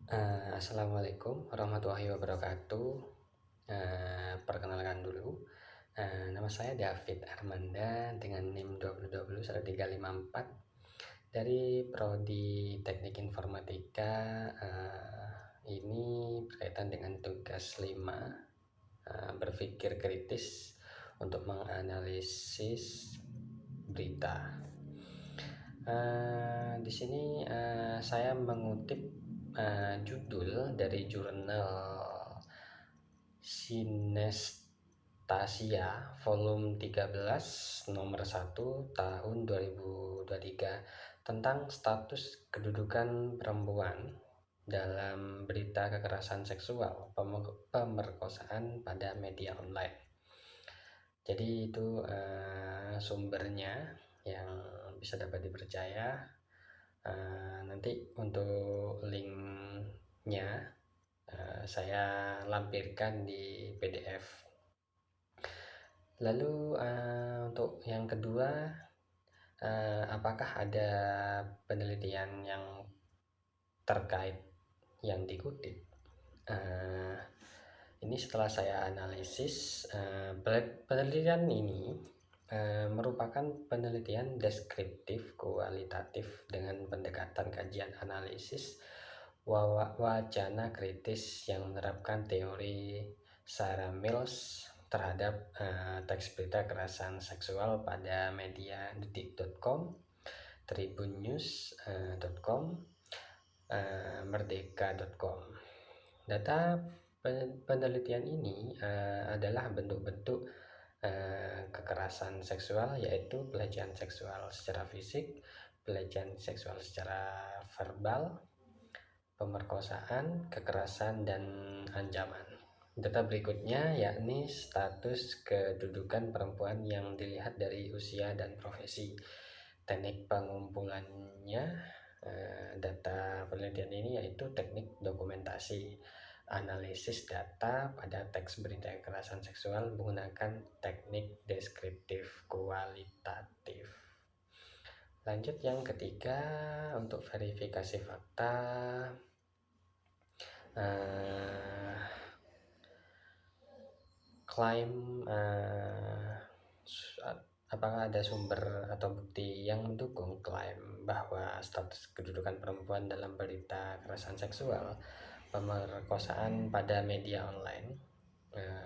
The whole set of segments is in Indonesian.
Assalamualaikum warahmatullahi wabarakatuh. Perkenalkan dulu, nama saya David Armanda dengan NIM 20201354 dari Prodi Teknik Informatika. Ini berkaitan dengan tugas 5, berpikir kritis untuk menganalisis berita. Di sini saya mengutip judul dari jurnal Sinestasia volume 13 nomor 1 tahun 2023 tentang status kedudukan perempuan dalam berita kekerasan seksual pemerkosaan pada media online. Jadi itu sumbernya yang bisa dapat dipercaya. Nanti untuk linknya saya lampirkan di PDF. Lalu untuk yang kedua, apakah ada penelitian yang terkait yang dikutip? Ini setelah saya analisis, penelitian ini merupakan penelitian deskriptif kualitatif dengan pendekatan kajian analisis wacana kritis yang menerapkan teori Sarah Mills terhadap teks berita kekerasan seksual pada media detik.com, tribunnews.com, merdeka.com. Data penelitian ini adalah bentuk-bentuk kekerasan seksual, yaitu pelecehan seksual secara fisik, pelecehan seksual secara verbal, pemerkosaan, kekerasan, dan ancaman. Data berikutnya yakni status kedudukan perempuan yang dilihat dari usia dan profesi. Teknik pengumpulannya, data penelitian ini yaitu teknik dokumentasi, analisis data pada teks berita kekerasan seksual menggunakan teknik deskriptif kualitatif. Lanjut yang ketiga, untuk verifikasi fakta, klaim apakah ada sumber atau bukti yang mendukung klaim bahwa status kedudukan perempuan dalam berita kekerasan seksual pemerkosaan pada media online.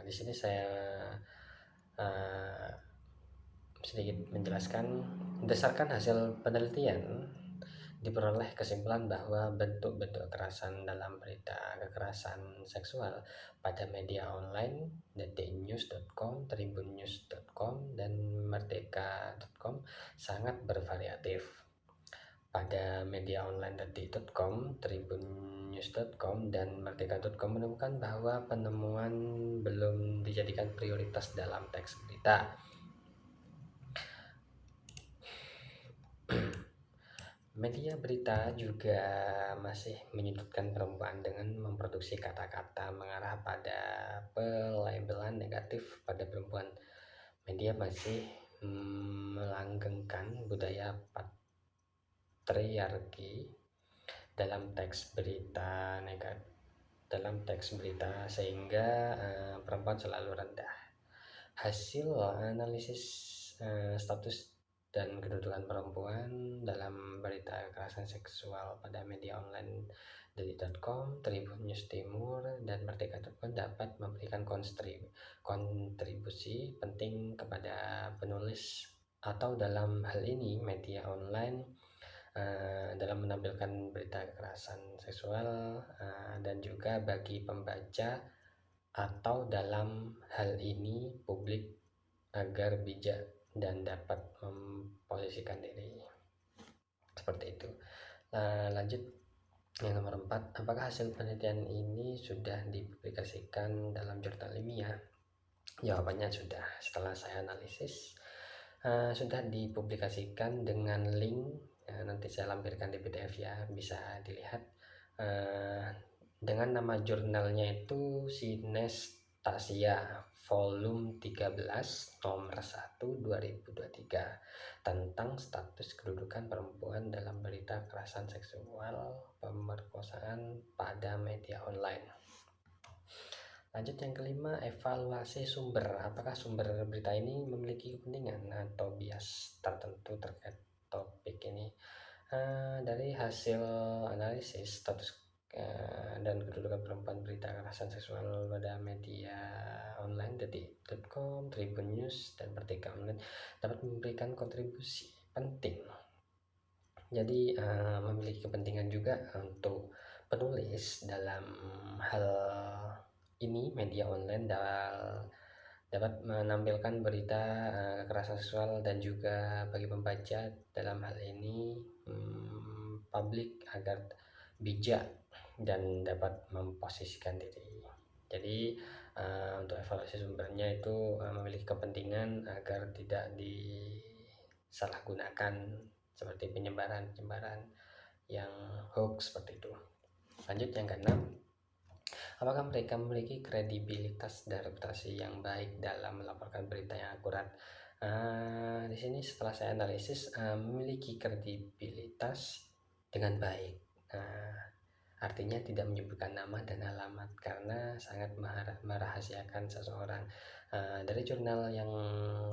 Di sini saya sedikit menjelaskan. Berdasarkan hasil penelitian, diperoleh kesimpulan bahwa bentuk-bentuk kekerasan dalam berita kekerasan seksual pada media online detiknews.com, tribunnews.com, dan merdeka.com sangat bervariatif. Pada media online detik.com, tribunnews.com, dan merdeka.com menemukan bahwa penemuan belum dijadikan prioritas dalam teks berita. Media berita juga masih menyudutkan perempuan dengan memproduksi kata-kata mengarah pada pelabelan negatif pada perempuan. Media masih melanggengkan budaya patriarki dalam teks berita sehingga perempuan selalu rendah. Hasil analisis status dan kedudukan perempuan dalam berita kekerasan seksual pada media online detik.com, Tribun News Timur, dan merdeka.com dapat memberikan kontribusi penting kepada penulis atau dalam hal ini media online dalam menampilkan berita kekerasan seksual dan juga bagi pembaca atau dalam hal ini publik agar bijak dan dapat memposisikan diri. Seperti itu. Lanjut yang nomor 4, apakah hasil penelitian ini sudah dipublikasikan dalam jurnal ilmiah? Jawabannya sudah. Setelah saya analisis, sudah dipublikasikan dengan link, nanti saya lampirkan di PDF ya, bisa dilihat. Dengan nama jurnalnya itu Sinestasia volume 13 nomor 1 2023 tentang status kedudukan perempuan dalam berita kekerasan seksual pemerkosaan pemerkosaan pada media online. Lanjut yang kelima, evaluasi sumber. Apakah sumber berita ini memiliki kepentingan atau bias tertentu terkait topik ini? Dari hasil analisis status dan kedudukan perempuan berita kekerasan seksual pada media online detik.com, Tribun News, dan Merdeka Online dapat memberikan kontribusi penting. Jadi memiliki kepentingan juga untuk penulis dalam hal ini. Media online dapat menampilkan berita kekerasan seksual dan juga bagi pembaca dalam hal ini publik agar bijak dan dapat memposisikan diri. Jadi untuk evaluasi sumbernya itu memiliki kepentingan agar tidak disalahgunakan seperti penyebaran yang hoax seperti itu. Lanjut yang keenam, apakah mereka memiliki kredibilitas dan reputasi yang baik dalam melaporkan berita yang akurat? Di sini setelah saya analisis, memiliki kredibilitas dengan baik. Artinya tidak menyebutkan nama dan alamat karena sangat merahasiakan seseorang. Dari jurnal yang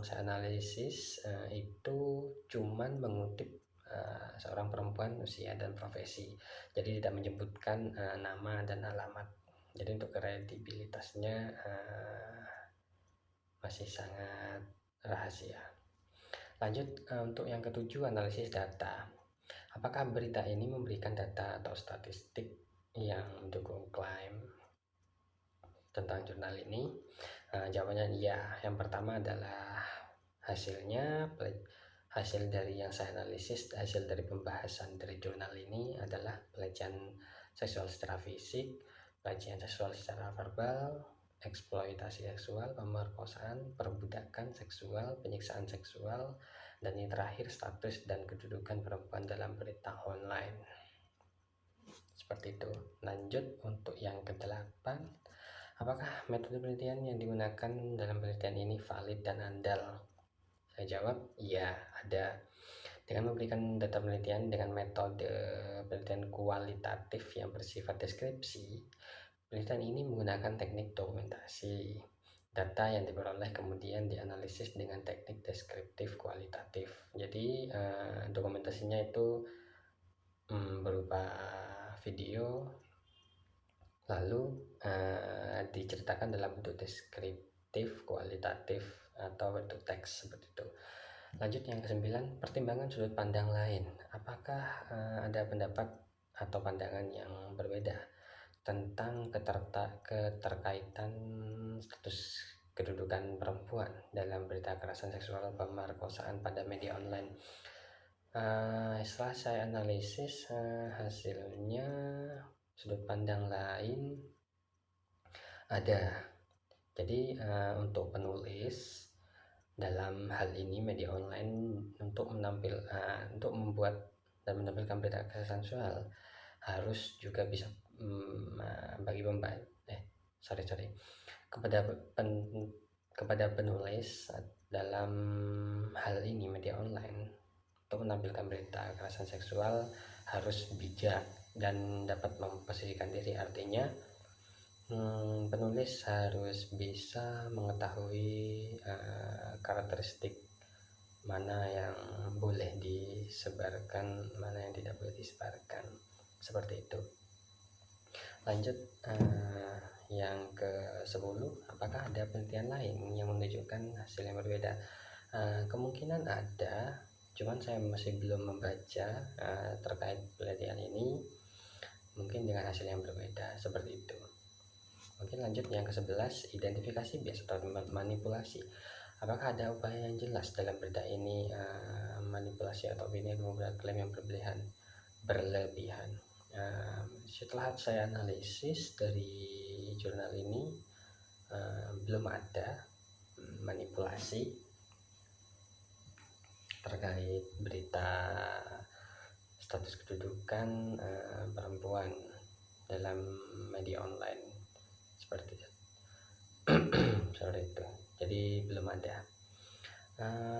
saya analisis itu cuman mengutip seorang perempuan, usia dan profesi, jadi tidak menyebutkan nama dan alamat. Jadi untuk kredibilitasnya masih sangat rahasia. Lanjut untuk yang ketujuh, analisis data. Apakah berita ini memberikan data atau statistik yang mendukung klaim tentang jurnal ini? Jawabannya iya. Yang pertama adalah hasil dari yang saya analisis, hasil dari pembahasan dari jurnal ini adalah pelecehan seksual secara fisik, pelecehan seksual secara verbal, eksploitasi seksual, pemerkosaan, perbudakan seksual, penyiksaan seksual, dan yang terakhir status dan kedudukan perempuan dalam berita online. Seperti itu. Lanjut untuk yang ke-8, apakah metode penelitian yang digunakan dalam penelitian ini valid dan andal? Saya jawab, iya, ada. Dengan memberikan data penelitian dengan metode penelitian kualitatif yang bersifat deskripsi, penelitian ini menggunakan teknik dokumentasi. Data yang diperoleh kemudian dianalisis dengan teknik deskriptif kualitatif. Jadi dokumentasinya itu berupa video, lalu diceritakan dalam bentuk deskriptif kualitatif atau bentuk teks seperti itu. Lanjut yang ke-9, pertimbangan sudut pandang lain. Apakah ada pendapat atau pandangan yang berbeda tentang keterkaitan status kedudukan perempuan dalam berita kekerasan seksual pemerkosaan pada media online? Setelah saya analisis hasilnya, sudut pandang lain ada. Jadi untuk penulis dalam hal ini media online untuk membuat dan menampilkan berita kekerasan seksual harus juga bisa bagi pembaca kepada penulis dalam hal ini media online untuk menampilkan berita kekerasan seksual harus bijak dan dapat memposisikan diri. Artinya penulis harus bisa mengetahui karakteristik mana yang boleh disebarkan, mana yang tidak boleh disebarkan, seperti itu. Lanjut yang ke-10, apakah ada penelitian lain yang menunjukkan hasil yang berbeda? Kemungkinan ada, cuman saya masih belum membaca terkait penelitian ini, mungkin dengan hasil yang berbeda seperti itu. Mungkin lanjut yang ke-11, identifikasi bias atau manipulasi. Apakah ada upaya yang jelas dalam berita ini manipulasi atau opini yang membuat klaim yang berlebihan? Setelah saya analisis dari jurnal ini, belum ada manipulasi terkait berita status kedudukan perempuan dalam media online seperti itu. Jadi belum ada.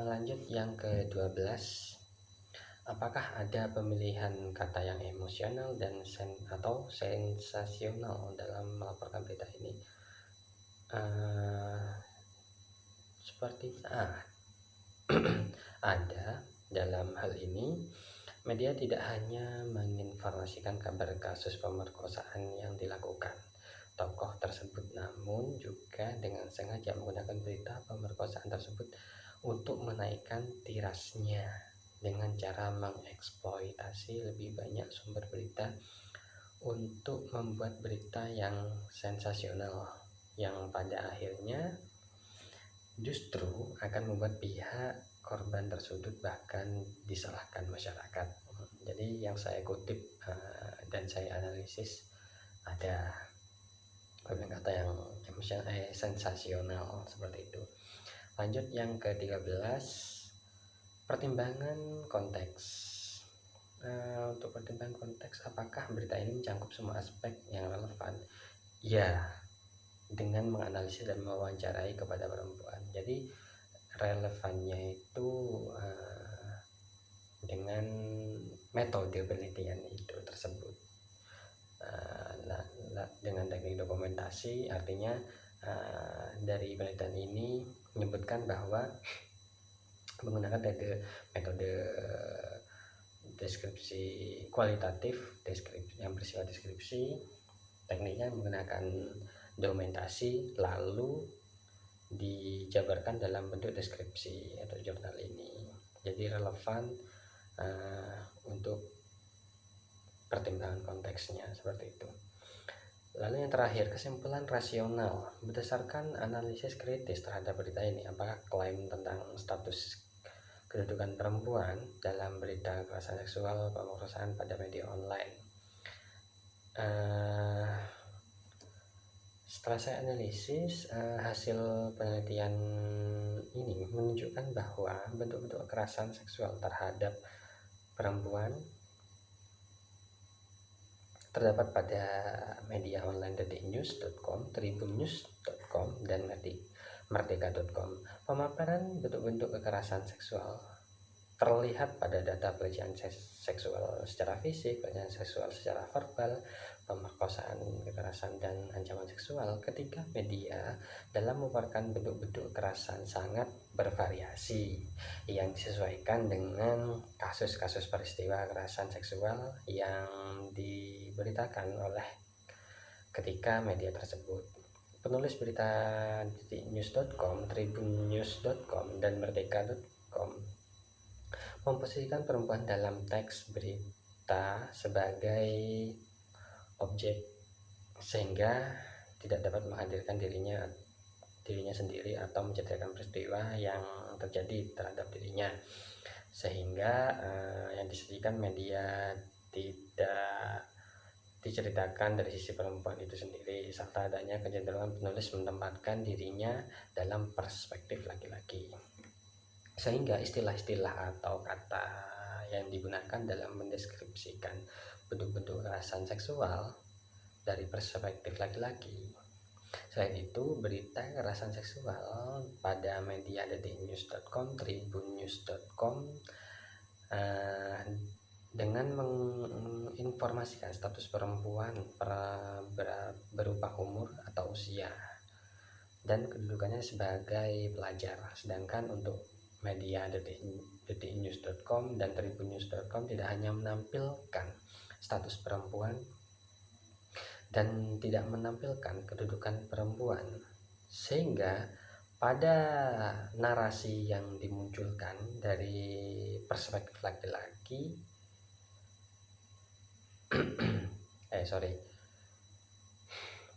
Lanjut yang ke-12, Apakah ada pemilihan kata yang emosional dan atau sensasional dalam melaporkan berita ini? Seperti ada. Dalam hal ini, media tidak hanya menginformasikan kabar kasus pemerkosaan yang dilakukan tokoh tersebut, namun juga dengan sengaja menggunakan berita pemerkosaan tersebut untuk menaikkan tirasnya dengan cara mengeksploitasi lebih banyak sumber berita untuk membuat berita yang sensasional, yang pada akhirnya justru akan membuat pihak korban tersudut bahkan disalahkan masyarakat. Jadi yang saya kutip dan saya analisis, ada kata yang sensasional seperti itu. Lanjut yang ke-13, pertimbangan konteks. Untuk pertimbangan konteks, apakah berita ini mencakup semua aspek yang relevan? Ya, dengan menganalisis dan mewawancarai kepada perempuan. Jadi relevannya itu dengan metode penelitian itu tersebut. Dengan teknik dokumentasi, artinya dari penelitian ini menyebutkan bahwa menggunakan metode deskripsi kualitatif, yang bersifat deskripsi. Tekniknya menggunakan dokumentasi lalu dijabarkan dalam bentuk deskripsi atau jurnal ini. Jadi relevan untuk pertimbangan konteksnya seperti itu. Lalu yang terakhir, kesimpulan rasional. Berdasarkan analisis kritis terhadap berita ini, apakah klaim tentang status kedudukan perempuan dalam berita kekerasan seksual pemerkosaan pada media online, setelah saya analisis, hasil penelitian ini menunjukkan bahwa bentuk-bentuk kekerasan seksual terhadap perempuan terdapat pada media online detiknews.com, tribunnews.com, dan merdeka.com. Pemaparan bentuk-bentuk kekerasan seksual terlihat pada data pelecehan seksual secara fisik, pelecehan seksual secara verbal, pemerkosaan, kekerasan, dan ancaman seksual. Ketika media dalam memaparkan bentuk-bentuk kekerasan sangat bervariasi yang disesuaikan dengan kasus-kasus peristiwa kekerasan seksual yang diberitakan oleh ketika media tersebut. Penulis berita detiknews.com, tribunnews.com, dan merdeka.com memposisikan perempuan dalam teks berita sebagai objek sehingga tidak dapat menghadirkan dirinya sendiri atau menceritakan peristiwa yang terjadi terhadap dirinya, sehingga yang disajikan media tidak diceritakan dari sisi perempuan itu sendiri, serta adanya kecenderungan penulis menempatkan dirinya dalam perspektif laki-laki, sehingga istilah-istilah atau kata yang digunakan dalam mendeskripsikan bentuk-bentuk kekerasan seksual dari perspektif laki-laki. Selain itu, berita kekerasan seksual pada media detiknews.com, tribunnews.com dengan menginformasikan status perempuan berupa umur atau usia dan kedudukannya sebagai pelajar. Sedangkan untuk media detiknews.com dan tribunnews.com tidak hanya menampilkan status perempuan dan tidak menampilkan kedudukan perempuan, sehingga pada narasi yang dimunculkan dari perspektif laki-laki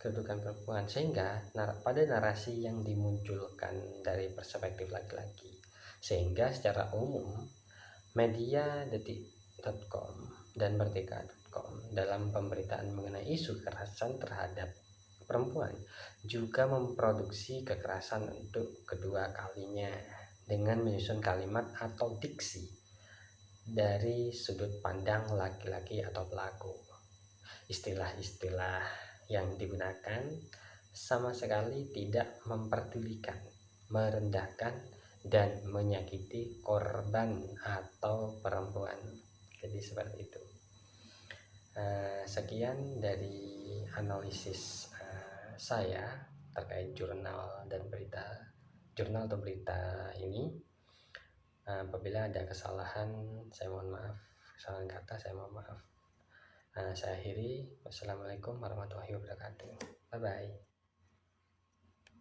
kedudukan perempuan, sehingga pada narasi yang dimunculkan dari perspektif laki-laki, sehingga secara umum media detik.com dan merdeka.com dalam pemberitaan mengenai isu kekerasan terhadap perempuan juga memproduksi kekerasan untuk kedua kalinya dengan menyusun kalimat atau diksi dari sudut pandang laki-laki atau pelaku. Istilah-istilah yang digunakan sama sekali tidak memperdulikan, merendahkan, dan menyakiti korban atau perempuan. Jadi seperti itu. Sekian dari analisis saya terkait jurnal atau berita ini. Apabila ada kesalahan saya mohon maaf, kesalahan kata saya mohon maaf. Saya akhiri. Wassalamualaikum warahmatullahi wabarakatuh. Bye bye.